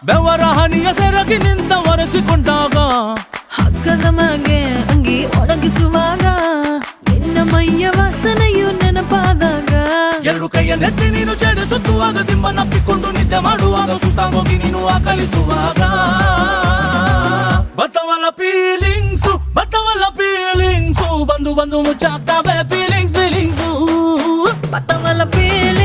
ಬೆವರ ಹನಿಯ ಸೆರಗಿ ನಿಂತ ಒರೆಸಿಕೊಂಡಾಗ ಹಗ್ಗದ ಮ್ಯಾಗೆ ಅಂಗಿ ಒಣಗಿಸುವಾಗ ನಿನ್ನ ಮೈಯ ವಾಸನೆಯು ನೆನಪಾದಾಗ ಎರಡು ಕೈಯ ನೆತ್ತಿ ನೀನು ಜಡಿಸುತ್ತುವಾಗ ದಿಮ್ಮನಪ್ಪಿಕೊಂಡು ನಿದ್ದೆ ಮಾಡುವಾಗ ಸುಸ್ತಾಗೋಗಿ ನೀನು ಆಕಲಿಸುವಾಗ ಬತ್ತವಲ್ಲ ಫೀಲಿಂಗ್ಸು ಬಂದು ಬಂದು ಮುಚ್ಚಾಗ್ತಾವೆ ಫೀಲಿಂಗ್ಸು ಬತ್ತವಲ್ಲ ಫೀಲಿಂಗ್ಸ್